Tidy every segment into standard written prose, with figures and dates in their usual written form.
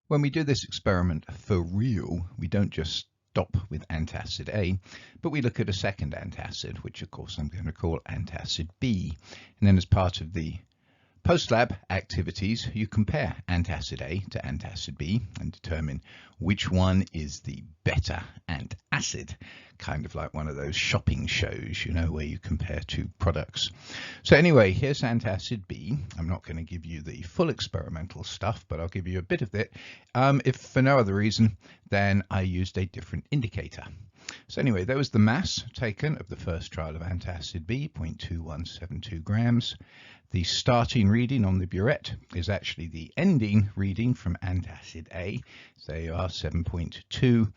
When we do this experiment for real, we don't just stop with antacid A, but we look at a second antacid, which of course I'm going to call antacid B. And then as part of the post-lab activities, you compare antacid A to antacid B and determine which one is the better antacid, kind of like one of those shopping shows, you know, where you compare two products. So anyway, here's antacid B. I'm not going to give you the full experimental stuff, but I'll give you a bit of it. If for no other reason, then I used a different indicator. So anyway, there was the mass taken of the first trial of antacid B, 0.2172 grams. The starting reading on the burette is actually the ending reading from antacid A. So there you are, 7.2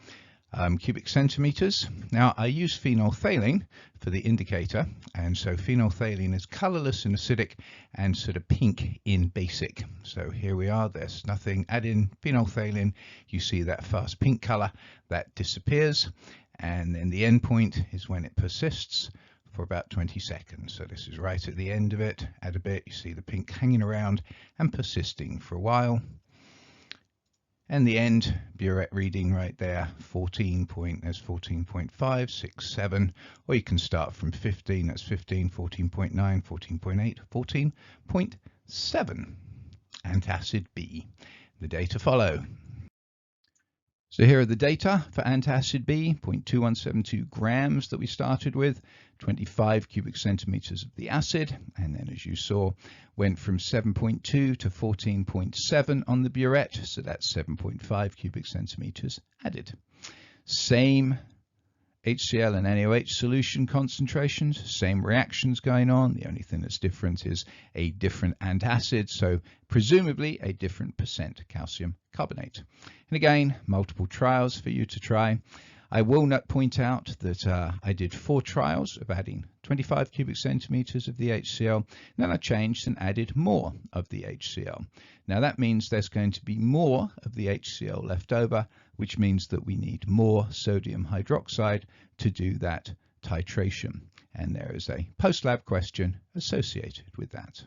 cubic centimeters. Now I use phenolphthalein for the indicator, and so phenolphthalein is colorless and acidic and sort of pink in basic. So here we are, there's nothing. Add in phenolphthalein, you see that fast pink color, that disappears, and then the end point is when it persists for about 20 seconds. So this is right at the end of it. Add a bit, you see the pink hanging around and persisting for a while. And the end burette reading right there, 14.67, or you can start from 15, that's 15, 14.9, 14.8, 14.7. Antacid B. The data follow. So here are the data for antacid B, 0.2172 grams that we started with, 25 cubic centimeters of the acid, and then as you saw, went from 7.2 to 14.7 on the burette, so that's 7.5 cubic centimeters added. Same HCl and NaOH solution concentrations, same reactions going on. The only thing that's different is a different antacid, so presumably a different percent calcium carbonate. And again, multiple trials for you to try. I will not point out that I did 4 trials of adding 25 cubic centimeters of the HCl. Then I changed and added more of the HCl. Now that means there's going to be more of the HCl left over, which means that we need more sodium hydroxide to do that titration. And there is a post-lab question associated with that.